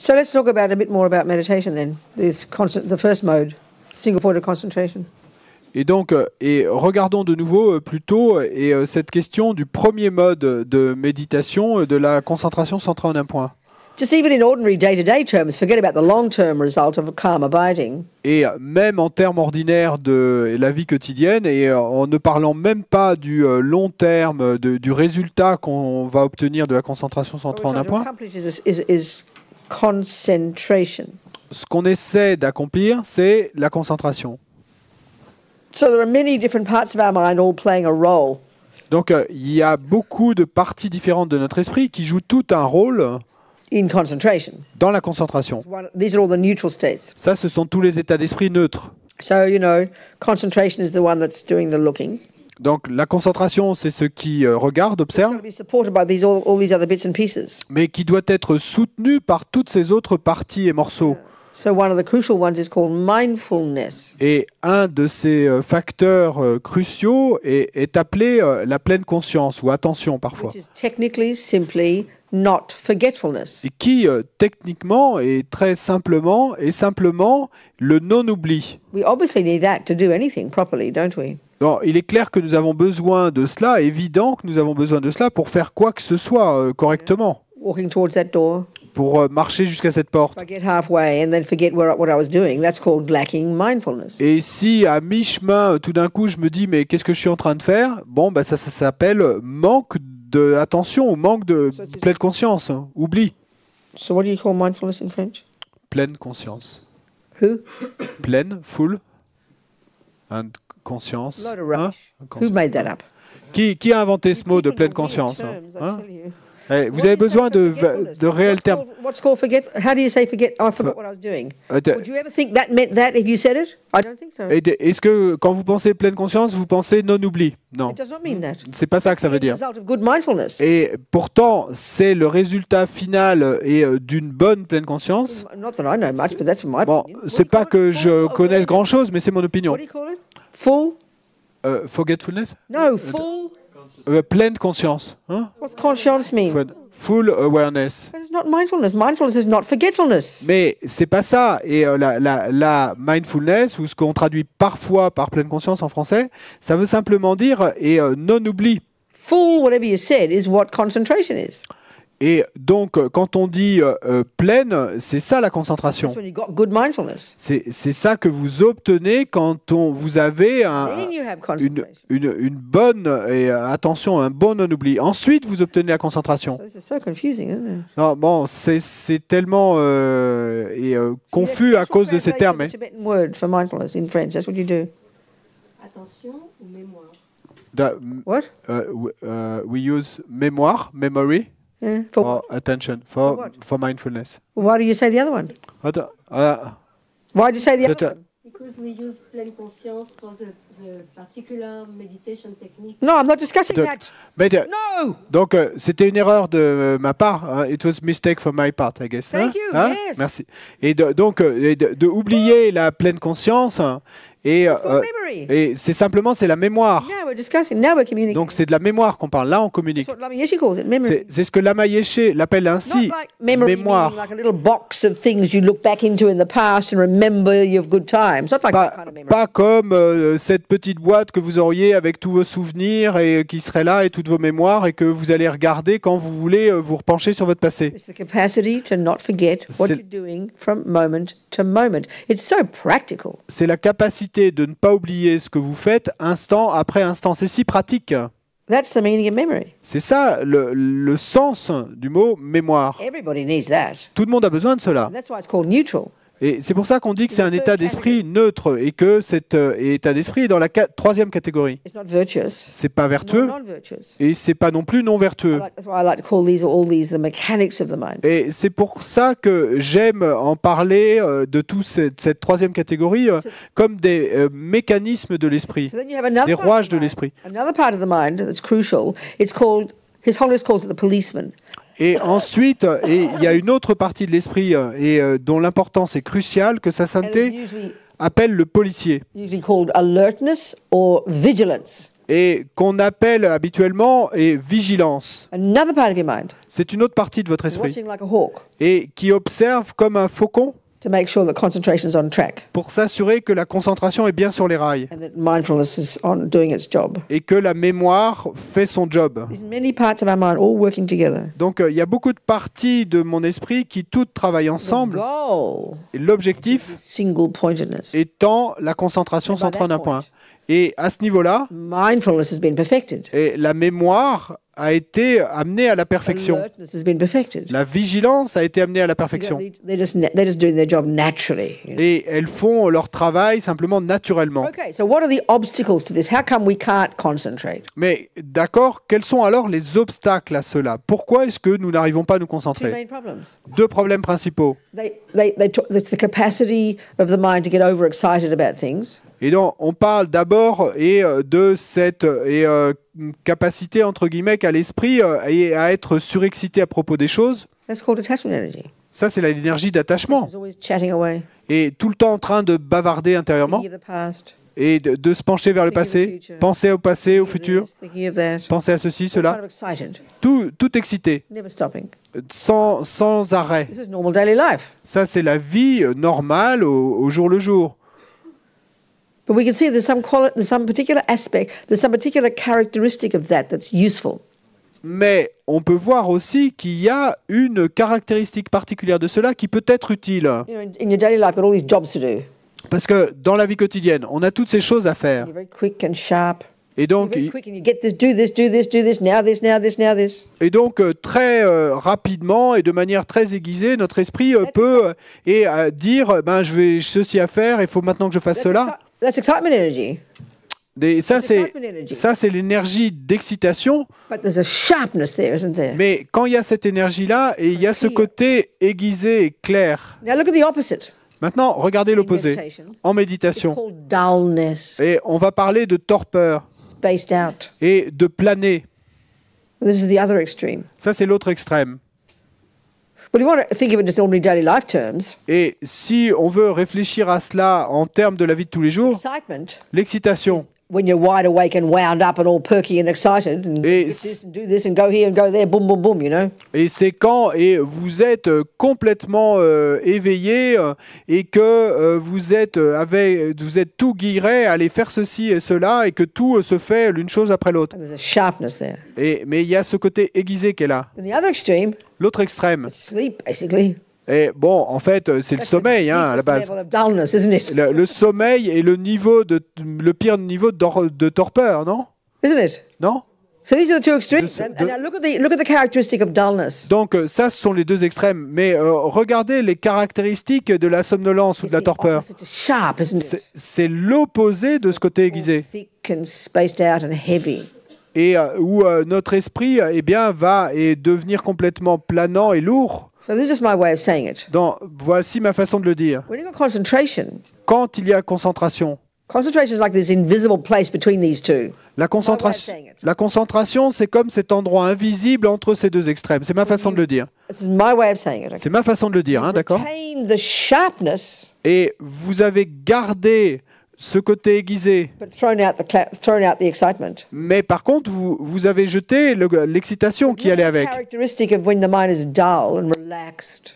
So let's talk about a bit more about meditation then. The first mode, single point of concentration. Et donc, regardons de nouveau plutôt cette question du premier mode de méditation, de la concentration centrée en un point. Just even in ordinary day-to-day terms, forget about the long-term result of calm abiding. Et même en termes ordinaires de la vie quotidienne, et en ne parlant même pas du long terme, du résultat qu'on va obtenir de la concentration centrée en un point, Is concentration. Ce qu'on essaie d'accomplir, c'est la concentration. So there are many different parts of our mind all playing a role. Donc, il y a beaucoup de parties différentes de notre esprit qui jouent tout un rôle in concentration. Dans la concentration. These are all the neutral states. Ça, ce sont tous les états d'esprit neutres. So, concentration is the one that's doing the looking. Donc, la concentration, c'est ce qui regarde, observe, mais qui doit être soutenu par toutes ces autres parties et morceaux. So one of the crucial ones is called mindfulness. Et un de ces facteurs cruciaux est appelé la pleine conscience ou attention parfois. Which is technically, simply, not forgetfulness. Et qui techniquement et très simplement est simplement le non-oubli. We obviously need that to do anything properly, don't we? Non, il est clair que nous avons besoin de cela, évident que nous avons besoin de cela pour faire quoi que ce soit correctement. Walking towards that door. Pour marcher jusqu'à cette porte. Et si à mi-chemin, tout d'un coup, je me dis mais qu'est-ce que je suis en train de faire? Bon, ça s'appelle manque d'attention ou manque de pleine conscience, oubli. So what do you call mindfulness in French? Pleine conscience. Who? Pleine, full, and conscience. Load of rubbish. Who made that up? Qui a inventé ce mot de pleine conscience? Vous avez besoin de réels termes. What's called forget? How do you say forget? Oh, I forgot what I was doing. Would you ever think that meant that if you said it? I don't think so. Est-ce que quand vous pensez pleine conscience, vous pensez non-oubli? Non. It does not mean that. C'est pas ça que ça veut dire. It's the result of good mindfulness. Et pourtant, c'est le résultat final d'une bonne pleine conscience. Not that I know much, but that's my opinion. C'est pas que je connaisse grand-chose, mais c'est mon opinion. What do you call it? Full? Forgetfulness? No, full. Pleine conscience. Hein? What's conscience mean? Full awareness. But it's not mindfulness. Mindfulness is not forgetfulness. Mais c'est pas ça. Et la mindfulness, ou ce qu'on traduit parfois par pleine conscience en français, ça veut simplement dire non-oubli. Full, whatever you said, is what concentration is. Et donc, quand on dit pleine, c'est ça la concentration. C'est ça que vous obtenez quand vous avez une bonne attention, un bon non-oubli. Ensuite, vous obtenez la concentration. Non, bon, c'est tellement confus à cause de ces termes. Attention ou mémoire? What? We use mémoire, memory. For attention, for mindfulness. Why do you say the other one? Why do you say the other one? Because we use pleine conscience for the particular meditation technique. No, I'm not discussing that. No. Donc c'était une erreur de ma part. It was mistake for my part, I guess. Thank you. Yes. Merci. Et donc de oublier la pleine conscience. Et c'est simplement la mémoire. Donc c'est de la mémoire qu'on parle. Là, on communique. C'est ce que Lama Yeshe l'appelle ainsi, mémoire. Pas comme cette petite boîte que vous auriez avec tous vos souvenirs et qui serait là et toutes vos mémoires et que vous allez regarder quand vous voulez vous repencher sur votre passé. C'est la capacité de ne pas oublier ce que vous faites instant après instant. C'est si pratique. That's the meaning of memory. C'est ça le sens du mot mémoire. Everybody needs that. Tout le monde a besoin de cela. And that's why it's called neutral. Et c'est pour ça qu'on dit que c'est un état d'esprit neutre et que cet état d'esprit est dans la troisième catégorie. C'est pas vertueux et c'est pas non plus non vertueux. Et c'est pour ça que j'aime en parler de toute cette troisième catégorie comme des mécanismes de l'esprit, des rouages de l'esprit. Et ensuite, il y a une autre partie de l'esprit dont l'importance est cruciale, que sa sainteté appelle le policier. et qu'on appelle habituellement vigilance. Another part of your mind. C'est une autre partie de votre esprit. Watching like a hawk. Et qui observe comme un faucon. To make sure that concentration is on track. Pour s'assurer que la concentration est bien sur les rails. And that mindfulness is doing its job. Et que la mémoire fait son job. There's many parts of our mind all working together. Donc il y a beaucoup de parties de mon esprit qui toutes travaillent ensemble. Et l'objectif étant la concentration centrée en un point. Et à ce niveau-là, et la mémoire a été amenée à la perfection. La vigilance a été amenée à la perfection. Et elles font leur travail simplement naturellement. Mais d'accord, quels sont alors les obstacles à cela? Pourquoi est-ce que nous n'arrivons pas à nous concentrer? Deux problèmes principaux. Et donc, on parle d'abord de cette capacité, entre guillemets, qu'a l'esprit et à être surexcité à propos des choses. Ça, c'est l'énergie d'attachement. Et tout le temps en train de bavarder intérieurement et de se pencher vers le passé, penser au passé, au futur, penser à ceci, cela. Tout excité, sans arrêt. Ça, c'est la vie normale au jour le jour. But we can see there's some particular aspect, there's some particular characteristic of that's useful. Mais on peut voir aussi qu'il y a une caractéristique particulière de cela qui peut être utile. You know, in your daily life, you've got all these jobs to do. Parce que dans la vie quotidienne, on a toutes ces choses à faire. You're very quick and sharp. Et donc, très rapidement et de manière très aiguisée, notre esprit peut dire je vais ceci à faire, il faut maintenant que je fasse cela. That's excitement energy. Et ça, c'est l'énergie d'excitation. But there's a sharpness there, isn't there? Mais quand il y a cette énergie-là, et il y a ce côté aiguisé et clair. Now look at the opposite. Maintenant, regardez l'opposé. En méditation. Et on va parler de torpeur. Spaced out. Et de planer. This is the other extreme. Ça, c'est l'autre extrême. But if you want to think of it in ordinary daily life terms, et si on veut réfléchir à cela en termes de la vie de tous les jours, l'excitation. When you're wide awake and wound up and all perky and excited and do this and go here and go there, boom, boom, boom, you know. Et c'est quand vous êtes complètement éveillé et que vous êtes tout guiré à aller faire ceci et cela et que tout se fait l'une chose après l'autre. There's a sharpness there. Mais il y a ce côté aiguisé qui est là. And the other extreme, l'autre extrême. Sleep, basically. Et bon, en fait, c'est le sommeil à la base. Le sommeil est le pire niveau de torpeur, non? Isn't it? Non? So these are the two extremes. And now look at the characteristic of dullness. Donc ça, ce sont les deux extrêmes. Mais regardez les caractéristiques de la somnolence ou de la torpeur. C'est l'opposé de ce côté aiguisé. Thick and spaced out and heavy. Et où notre esprit va devenir complètement planant et lourd. So this is my way of saying it. Donc, voici ma façon de le dire. When you've got concentration, quand il y a concentration, concentration is like this invisible place between these two. La concentration, c'est comme cet endroit invisible entre ces deux extrêmes. C'est ma façon de le dire. This is my way of saying it. Okay? C'est ma façon de le dire, d'accord? The sharpness, et vous avez gardé ce côté aiguisé. Mais par contre, vous avez jeté l'excitation qui allait avec.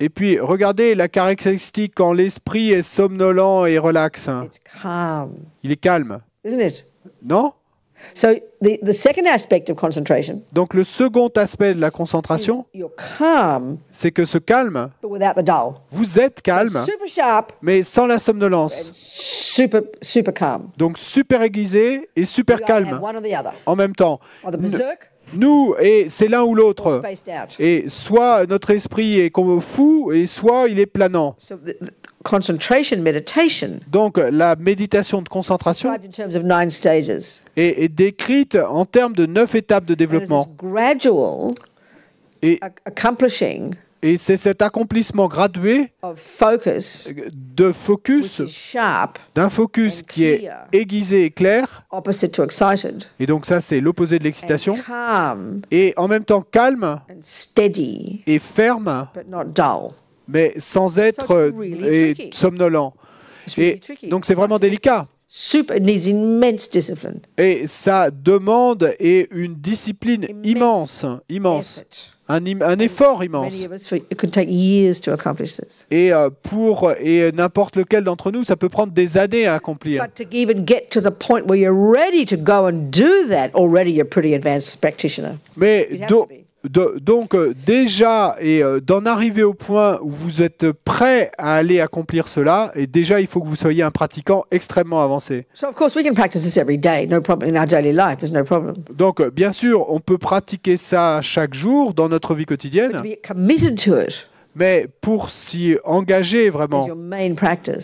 Et puis, regardez la caractéristique quand l'esprit est somnolent et relax. Il est calme. Non? So the second aspect of concentration, donc le second aspect de la concentration, c'est que ce calme, vous êtes calme, super sharp, mais sans la somnolence. Super calm. Donc super aiguisé et super calme en même temps. Nous, et c'est l'un ou l'autre. Et soit notre esprit est comme fou, et soit il est planant. Concentration meditation. Donc la méditation de concentration est décrite en termes de 9 étapes de développement. Et c'est cet accomplissement gradué de focus, d'un focus qui est aiguisé et clair. Et donc ça, c'est l'opposé de l'excitation. Et en même temps calme et ferme, mais sans être somnolent. Et donc c'est vraiment délicat. Super, it needs immense discipline. Et ça demande une discipline immense. Un effort immense. Et n'importe lequel d'entre nous, ça peut prendre des années à accomplir. But to even get to the point where you're ready to go and do that, already you're a pretty advanced practitioner. Mais donc déjà, d'en arriver au point où vous êtes prêt à aller accomplir cela, et déjà il faut que vous soyez un pratiquant extrêmement avancé. So of course we can practice this every day, no problem in our daily life. There's no problem. Donc bien sûr, on peut pratiquer ça chaque jour dans notre vie quotidienne. But to be committed to it. Mais pour s'y engager vraiment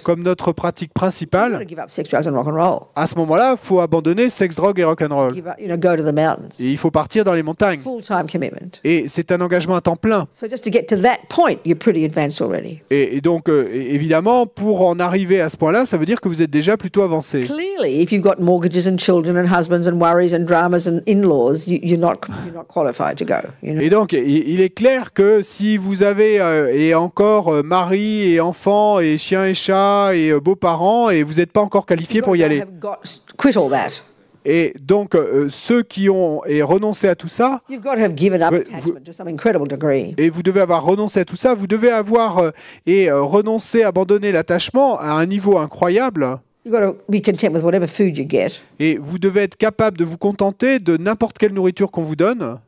comme notre pratique principale, à ce moment-là, il faut abandonner sexe, drogue et rock'n'roll. Et il faut partir dans les montagnes. Et c'est un engagement à temps plein. Et donc, évidemment, pour en arriver à ce point-là, ça veut dire que vous êtes déjà plutôt avancé. Clearly, if you've got mortgages and children and husbands and worries and dramas and in-laws, you're not qualified to go. Et donc, il est clair que si vous avez et encore mari et enfants et chien et chat et beaux-parents et vous n'êtes pas encore qualifié pour y aller. Et donc, ceux qui ont renoncé à tout ça, et vous devez avoir renoncé à tout ça, vous devez avoir renoncé, abandonné l'attachement à un niveau incroyable. Et vous devez être capable de vous contenter de n'importe quelle nourriture qu'on vous donne.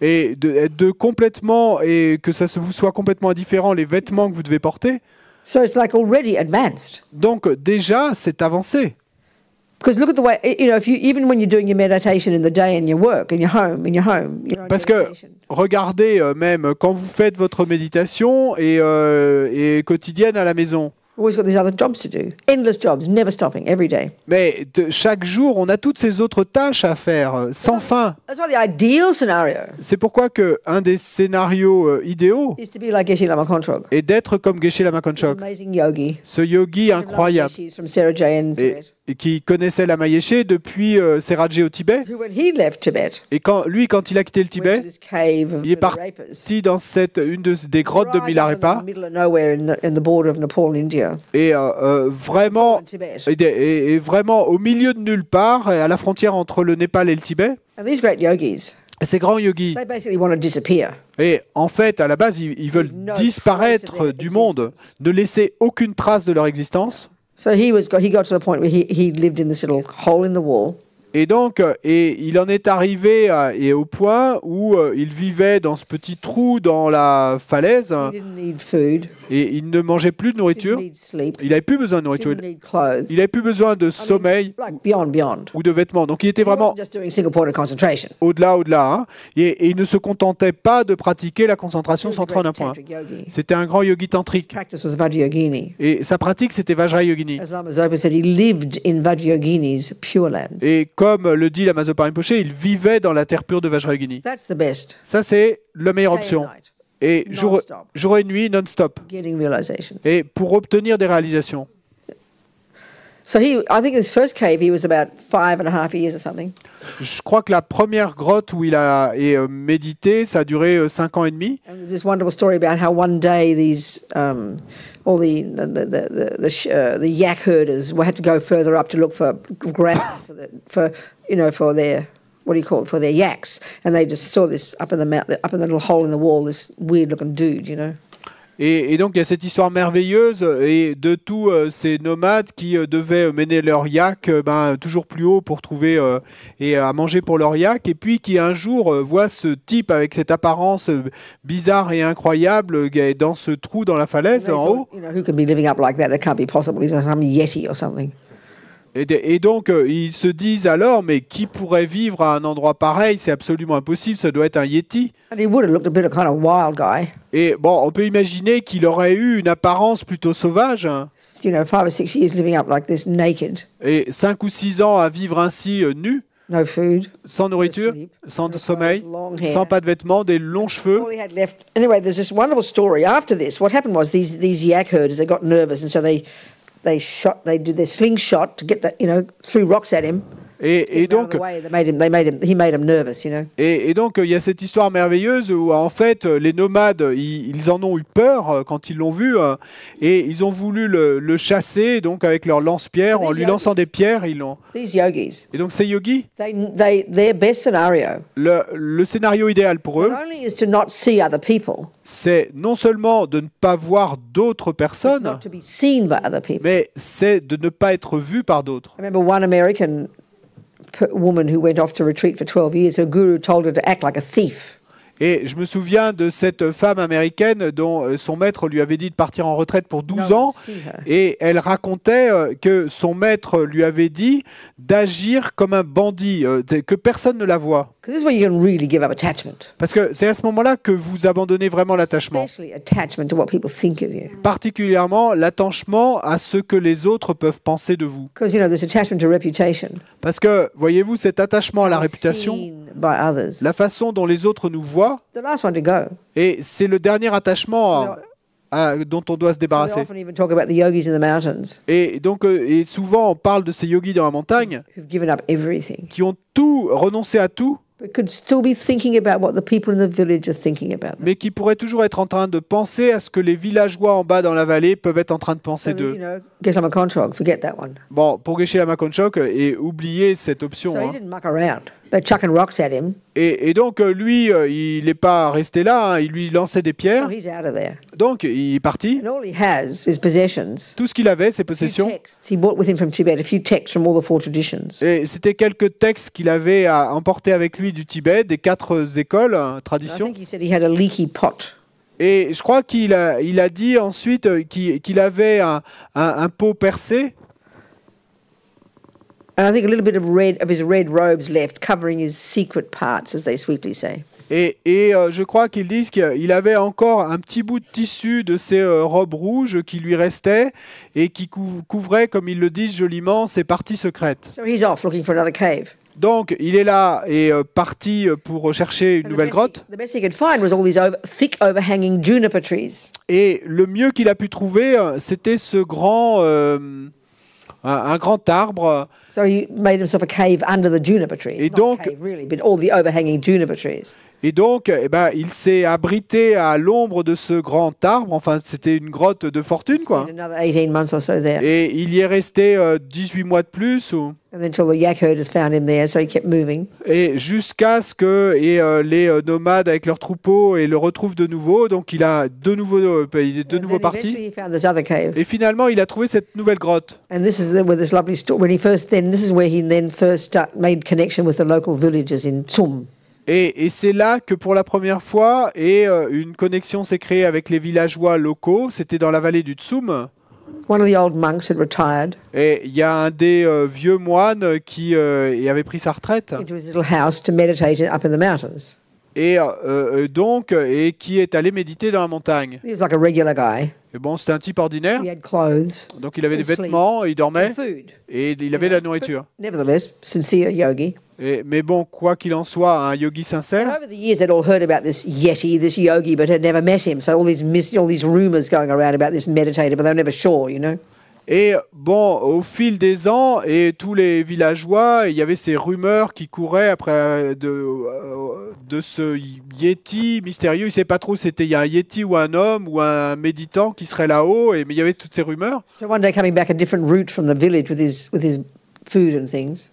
Et de complètement, et que ça vous soit complètement indifférent les vêtements que vous devez porter. So it's like already advanced. Donc déjà, c'est avancé. Because look at the way, if you, even when you're doing your meditation in the day in your work, in your home, Parce que regardez, même quand vous faites votre méditation et quotidienne à la maison. Always got these other jobs to do. Endless jobs, never stopping, every day. Mais chaque jour, on a toutes ces autres tâches à faire, sans fin. That's why the ideal scenario. C'est pourquoi un des scénarios idéaux is to be like Geshe Lama Kongtrul. Est d'être comme Geshe Lama Kongtrul. Amazing yogi. Ce yogi incroyable. From Sarah J. in Tibet. Et qui connaissait Lama Yeshe depuis Serajé au Tibet. Who, when he left Tibet, et quand il a quitté le Tibet, il est parti dans une des grottes de Milarepa. Et vraiment au milieu de nulle part, à la frontière entre le Népal et le Tibet. Et ces grands yogis, et en fait, à la base, ils veulent disparaître du monde, ne laisser aucune trace de leur existence. So he got to the point where he lived in this little hole in the wall. Et donc, il en est arrivé au point où il vivait dans ce petit trou dans la falaise. Et il ne mangeait plus de nourriture. Il n'avait plus besoin de nourriture. Il n'avait plus besoin de sommeil ou de vêtements. Donc il était vraiment au-delà. Hein. Et il ne se contentait pas de pratiquer la concentration centrée en un point. C'était un grand yogi tantrique. Et sa pratique, c'était Vajrayogini. Et comme le dit Lama Zopa Rinpoche, il vivait dans la terre pure de Vajrayogini. Ça, c'est la meilleure option. Et jour et nuit, non-stop. Et pour obtenir des réalisations. So I think his first cave, he was about 5.5 years or something. Je crois que la première grotte où il a médité, ça a duré 5 ans et demi. And there's this wonderful story about how one day these all the yak herders had to go further up to look for ground for their for their yaks, and they just saw this up in the mountain, up in the little hole in the wall, this weird looking dude, Et donc il y a cette histoire merveilleuse et de tous ces nomades qui devaient mener leur yak toujours plus haut pour trouver et à manger pour leur yak, et puis qui un jour voit ce type avec cette apparence bizarre et incroyable dans ce trou dans la falaise en haut. Who can be living up like that? That can't be possible. He's some yeti or something. Et donc, ils se disent alors, mais qui pourrait vivre à un endroit pareil? C'est absolument impossible, ça doit être un yeti. And he would have looked a bit of kind of wild guy. Et bon, on peut imaginer qu'il aurait eu une apparence plutôt sauvage. 5 or 6 years living up like this, naked. Et 5 ou 6 ans à vivre ainsi nu. No food, sans nourriture, sans sommeil, sans pas de vêtements, des longs cheveux. Anyway, there's this wonderful story. After this, what happened was these yak herders, they got nervous, and so they did their slingshot to get threw rocks at him. Et donc, et donc, il y a cette histoire merveilleuse où en fait les nomades, ils en ont eu peur quand ils l'ont vu, et ils ont voulu le chasser, donc avec leur lance-pierre, en lui lançant des pierres, ils l'ont. Et donc ces yogis, le scénario idéal pour eux, c'est non seulement de ne pas voir d'autres personnes, mais c'est de ne pas être vu par d'autres. Woman who went off to retreat for 12 years, her guru told her to act like a thief. Et je me souviens de cette femme américaine dont son maître lui avait dit de partir en retraite pour 12 ans. Et elle racontait que son maître lui avait dit d'agir comme un bandit, que personne ne la voit. Parce que c'est à ce moment-là que vous abandonnez vraiment l'attachement. Particulièrement l'attachement à ce que les autres peuvent penser de vous. Parce que, voyez-vous, cet attachement à la réputation, la façon dont les autres nous voient, et c'est le dernier attachement dont on doit se débarrasser. Et donc, et souvent on parle de ces yogis dans la montagne qui ont tout renoncé à tout, mais qui pourraient toujours être en train de penser à ce que les villageois en bas dans la vallée peuvent être en train de penser d'eux. Bon, pour Geshe Lama Konchok, et oubliez cette option. Et donc, lui, il n'est pas resté là, il lui lançait des pierres. Donc, il est parti. Tout ce qu'il avait, ses possessions. Et c'était quelques textes qu'il avait emportés avec lui du Tibet, des 4 écoles, traditions. Et je crois qu'il a dit ensuite qu'il avait un pot percé. And I think a little bit of his red robes left, covering his secret parts, as they sweetly say. Et je crois qu'ils disent qu'il avait encore un petit bout de tissu de ses robes rouges qui lui restait et qui couvrait, comme ils le disent joliment, ses parties secrètes. So he's off looking for another cave. Donc, il est là et parti pour chercher une nouvelle grotte. Et le mieux qu'il a pu trouver, c'était ce grand... un grand arbre. So he made himself a cave under the juniper tree. Et donc, not a cave really, but all the overhanging juniper trees. Et donc, il s'est abrité à l'ombre de ce grand arbre. Enfin, c'était une grotte de fortune, quoi. Et il y est resté 18 mois de plus. Et jusqu'à ce que les nomades avec leurs troupeaux le retrouvent de nouveau. Donc, il a de nouveau parti. Et finalement, il a trouvé cette nouvelle grotte. And this is where this lovely story. This is where he then first made connection with the local villagers in Tsum. Et c'est là que pour la première fois, une connexion s'est créée avec les villageois locaux. C'était dans la vallée du Tsum. One of the old monks had retired. Et il y a un des vieux moines qui avait pris sa retraite. Into his little house to meditate up in the mountains. Et qui est allé méditer dans la montagne. He was like a regular guy. Et bon, c'était un type ordinaire. He had clothes. Donc il avait des vêtements, il dormait, et il avait de la nourriture. Nevertheless, sincere yogi. Mais bon, quoi qu'il en soit, un yogi sincère. Over the years, they'd all heard about this yeti, this yogi, but had never met him. So all these rumors going around about this meditator, but they were never sure, you know. Et bon, au fil des ans, et tous les villageois, il y avait ces rumeurs qui couraient après de ce yeti mystérieux. Il ne sait pas trop si c'était un yeti ou un homme ou un méditant qui serait là-haut, mais il y avait toutes ces rumeurs. So one day coming back a different route from the village with his food and things.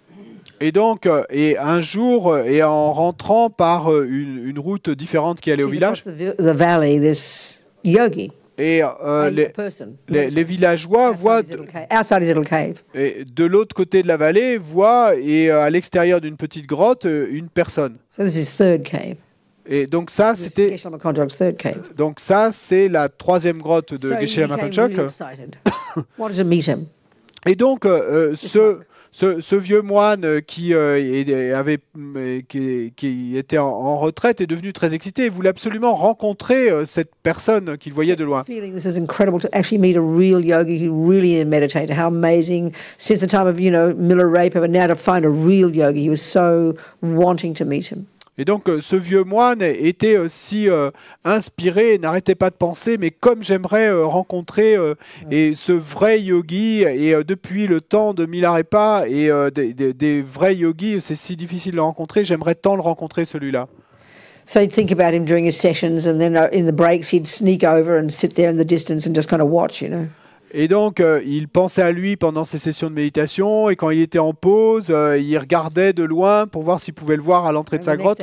Et donc, un jour, et en rentrant par une route différente qui allait au village. The valley, this yogi. Et les villageois voient et de l'autre côté de la vallée voient à l'extérieur d'une petite grotte une personne. So this is third cave. Et donc ça c'était donc ça c'est la troisième grotte de Geshe Lama Konchok. Et donc ce vieux moine qui était en retraite est devenu très excité et voulait absolument rencontrer cette personne qu'il voyait de loin. This is incredible to actually meet a real yogi who really meditated. How amazing! Since the time of Miller Raper, but now to find a real yogi, he was so wanting to meet him. Et donc, ce vieux moine était si inspiré, n'arrêtait pas de penser, mais comme j'aimerais rencontrer et ce vrai yogi, et depuis le temps de Milarepa, et des vrais yogis, c'est si difficile de le rencontrer, j'aimerais tant le rencontrer, celui-là. So he'd think about him during his sessions, and then in the breaks he'd sneak over and sit there in the distance and just kind of watch, you know. Et donc, il pensait à lui pendant ses sessions de méditation, et quand il était en pause, il regardait de loin pour voir s'il pouvait le voir à l'entrée de sa grotte.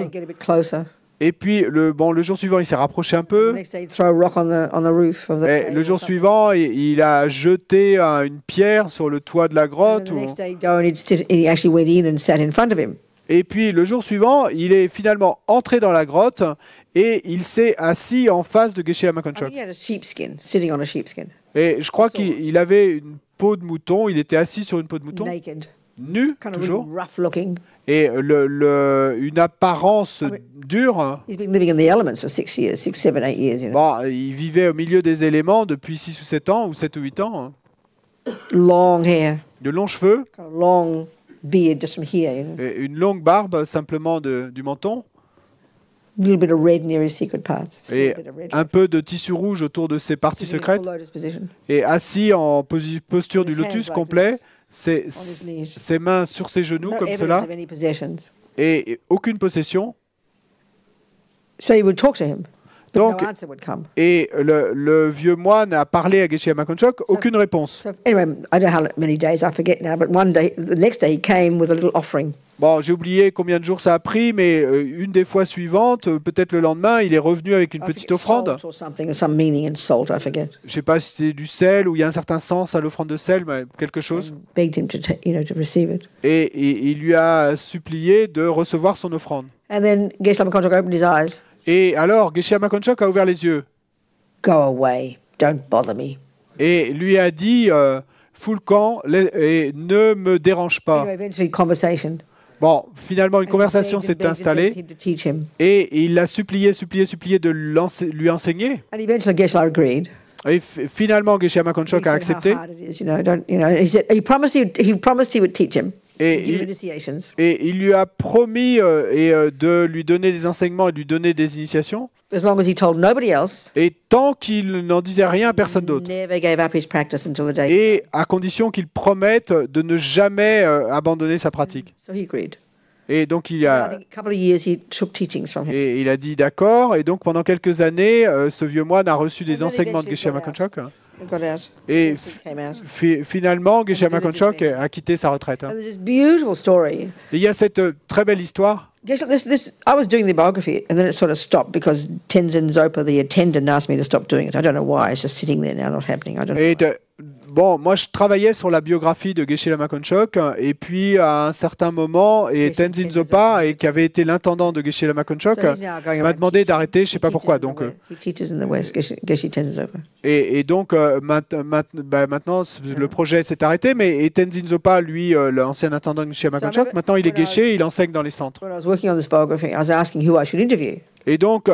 Et puis, le jour suivant, il s'est rapproché un peu. Et le jour suivant, il a jeté une pierre sur le toit de la grotte. Et puis, le jour suivant, il est finalement entré dans la grotte et il s'est assis en face de Geshe Lama Konchok. Et je crois qu'il avait une peau de mouton, il était assis sur une peau de mouton, nu, toujours, et une apparence dure. Bon, il vivait au milieu des éléments depuis 6 ou 7 ans, ou 7 ou 8 ans. Long hair. De longs cheveux. Long beard just from here, you know. Et une longue barbe, simplement du menton. Little bit of red near his secret parts. Et un peu de tissu rouge autour de ses parties secrètes. Et assis en posture du lotus complet, ses mains sur ses genoux comme cela. Et aucune possession. So he would talk to him. Donc, et le vieux moine a parlé à Geshe Lama Konchok, aucune réponse. Bon, j'ai oublié combien de jours ça a pris, mais une des fois suivantes, peut-être le lendemain, il est revenu avec une petite offrande. Je ne sais pas si c'est du sel ou il y a un certain sens à l'offrande de sel, mais quelque chose. Et il lui a supplié de recevoir son offrande. Et alors, Geshe Lama Konchok a ouvert les yeux. Go away, don't bother me. Et lui a dit, fous le camp et ne me dérange pas. Bon, finalement, une conversation s'est installée et il l'a supplié de lui enseigner. Et finalement, Geshe Lama Konchok a accepté. Et il lui a promis de lui donner des enseignements et de lui donner des initiations. Et tant qu'il n'en disait rien à personne d'autre. Et à condition qu'il promette de ne jamais abandonner sa pratique. Et donc il a dit d'accord. Et donc pendant quelques années, ce vieux moine a reçu des enseignements de Geshe Lama Konchok. Et finalement, Geshe Lama Konchok a quitté sa retraite. Et il y a cette très belle histoire. I was doing the biography, and then it sort of stopped because Tenzin Zopa, the attendant, asked me to stop doing it. I don't know why. It's just sitting there now, not happening. I don't know. Bon, moi je travaillais sur la biographie de Geshe Lama Konchok, et puis à un certain moment, et Tenzin Zopa, qui avait été l'intendant de Geshe Lama Konchok, m'a demandé d'arrêter, je ne sais pas pourquoi. Donc, et donc maintenant le projet s'est arrêté, mais Tenzin Zopa, lui, l'ancien intendant de Geshe Lama Konchok, maintenant il est Geshe, il enseigne dans les centres. Et donc,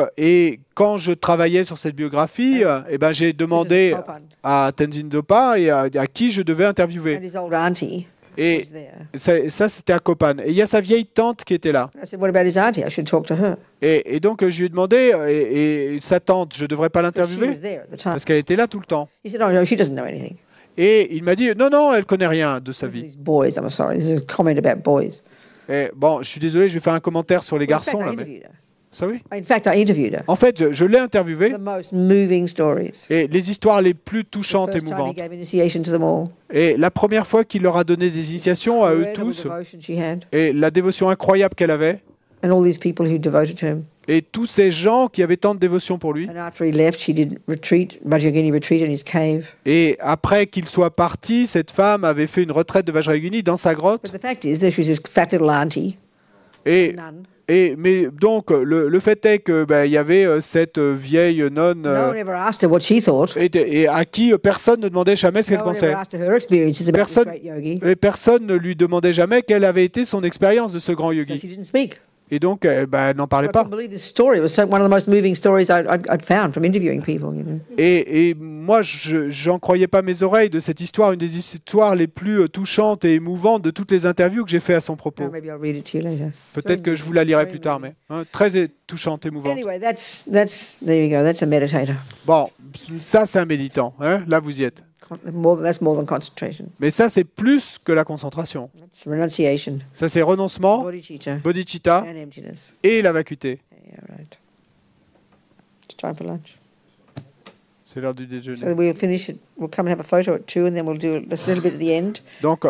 quand je travaillais sur cette biographie, j'ai demandé à Tenzin Zopa et à qui je devais interviewer. Et ça, c'était à Kopan. Et il y a sa vieille tante qui était là. Et donc, je lui ai demandé, et sa tante, je ne devrais pas l'interviewer parce qu'elle était là tout le temps. Et il m'a dit, non, elle ne connaît rien de sa vie. Et bon, je suis désolé, je vais faire un commentaire sur les garçons. Là, mais... En fait, je l'ai interviewé. Et les histoires les plus touchantes et émouvantes. Et la première fois qu'il leur a donné des initiations à eux tous, et la dévotion incroyable qu'elle avait, et tous ces gens qui avaient tant de dévotion pour lui. Et après qu'il soit parti, cette femme avait fait une retraite de Vajrayogini dans sa grotte. Mais donc, le fait est que il y avait cette vieille nonne et à qui personne ne demandait jamais ce qu'elle pensait. Personne ne lui demandait jamais quelle avait été son expérience de ce grand yogi. Et donc, elle n'en parlait pas. Et moi, j'en croyais pas mes oreilles de cette histoire, une des histoires les plus touchantes et émouvantes de toutes les interviews que j'ai fait à son propos. Peut-être que je vous la lirai plus tard, mais très touchante, émouvante. Bon, ça c'est un méditant. Hein? Là, vous y êtes. Mais ça, c'est plus que la concentration. Ça, c'est renoncement, bodhicitta et la vacuité. C'est l'heure du déjeuner. Donc,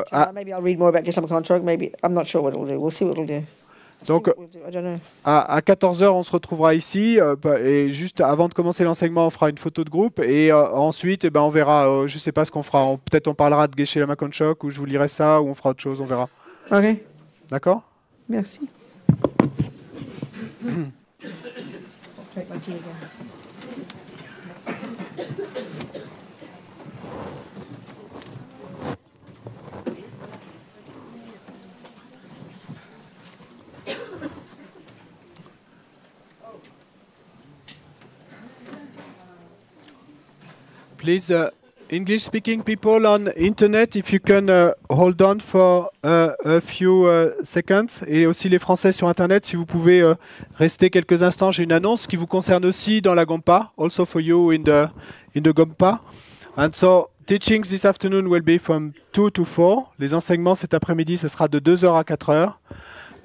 donc, à 14h, on se retrouvera ici. Et juste avant de commencer l'enseignement, on fera une photo de groupe. Et ensuite, on verra. Je ne sais pas ce qu'on fera. Peut-être on parlera de Geshe Lama Konchok, ou je vous lirai ça, ou on fera autre chose. On verra. OK. D'accord? Merci. Please, English-speaking people on internet, if you can hold on for a few seconds. Et aussi les Français sur internet, si vous pouvez rester quelques instants. J'ai une annonce qui vous concerne aussi dans la Gompa, also for you in the Gompa. And so, teachings this afternoon will be from 2 to 4. Les enseignements cet après-midi, ce sera de 2h à 4h.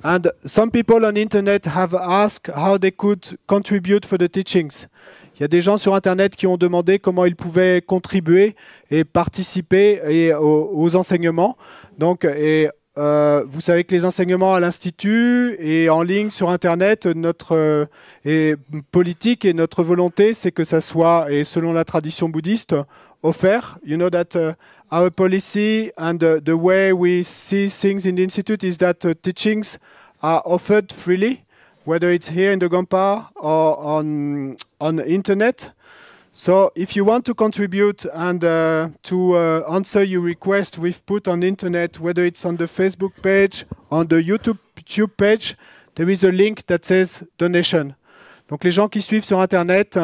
And some people on internet have asked how they could contribute for the teachings. Il y a des gens sur Internet qui ont demandé comment ils pouvaient contribuer et participer aux enseignements. Donc, vous savez que les enseignements à l'Institut et en ligne sur Internet, notre politique et notre volonté, c'est que ça soit, et selon la tradition bouddhiste, offert. You know that our policy and the way we see things in the Institute is that teachings are offered freely, whether it's here in the Gompa or on internet. So if you want to contribute and to answer your request we've put on internet, whether it's on the Facebook page, on the YouTube page, there is a link that says donation. Donc les gens qui suivent sur internet,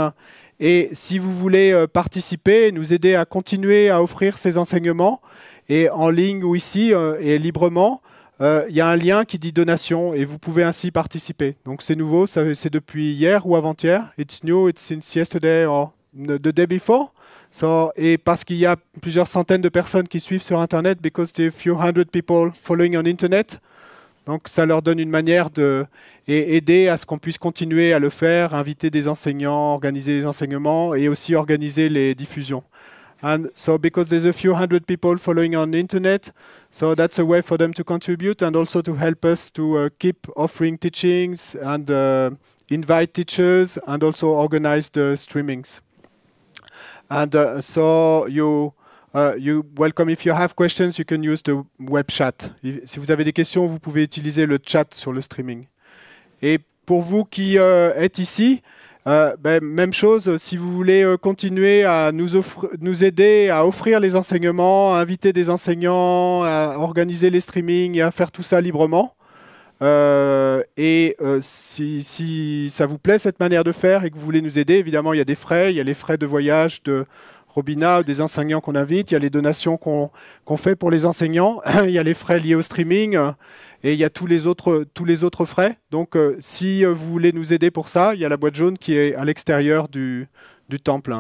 et si vous voulez participer, nous aider à continuer à offrir ces enseignements, et en ligne ou ici, et librement, il y a un lien qui dit donation et vous pouvez ainsi participer. Donc c'est nouveau, c'est depuis hier ou avant-hier. It's new, it's since yesterday or the day before. So, et parce qu'il y a plusieurs centaines de personnes qui suivent sur Internet, because there are a few hundred people following on Internet. Donc ça leur donne une manière de aider à ce qu'on puisse continuer à le faire, inviter des enseignants, organiser les enseignements et aussi organiser les diffusions. And so because there's a few hundred people following on the internet, so that's a way for them to contribute and also to help us to keep offering teachings and invite teachers and also organize the streamings. And so you're welcome. If you have questions, you can use the web chat. Si vous avez des questions, vous pouvez utiliser le chat sur le streaming. Et pour vous qui êtes ici, même chose, si vous voulez continuer à nous aider à offrir les enseignements, à inviter des enseignants, à organiser les streamings et à faire tout ça librement. Si ça vous plaît cette manière de faire et que vous voulez nous aider, évidemment il y a des frais, il y a les frais de voyage de Robina ou des enseignants qu'on invite, il y a les donations qu'on fait pour les enseignants, il y a les frais liés au streaming. Et il y a tous les autres frais. Donc, si vous voulez nous aider pour ça, il y a la boîte jaune qui est à l'extérieur du temple.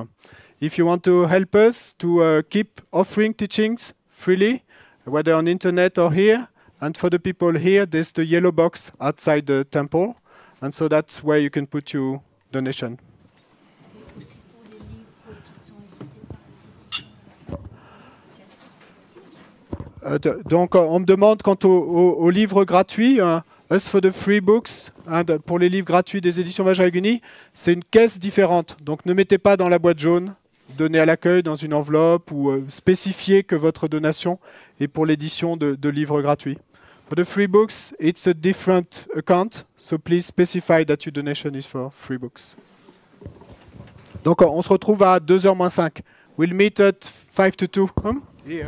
If you want to help us to keep offering teachings freely, whether on internet or here, and for the people here, there's the yellow box outside the temple. And so that's where you can put your donation. Donc, on me demande quant aux livres gratuits, Us for the Free Books, pour les livres gratuits des éditions Vajrayogini, c'est une caisse différente. Donc, ne mettez pas dans la boîte jaune, donnez à l'accueil dans une enveloppe ou spécifiez que votre donation est pour l'édition de livres gratuits. For the free books, it's a different account, so please specify that your donation is for free books. Donc, on se retrouve à 2h moins 5. We'll meet at 5 to 2. Here.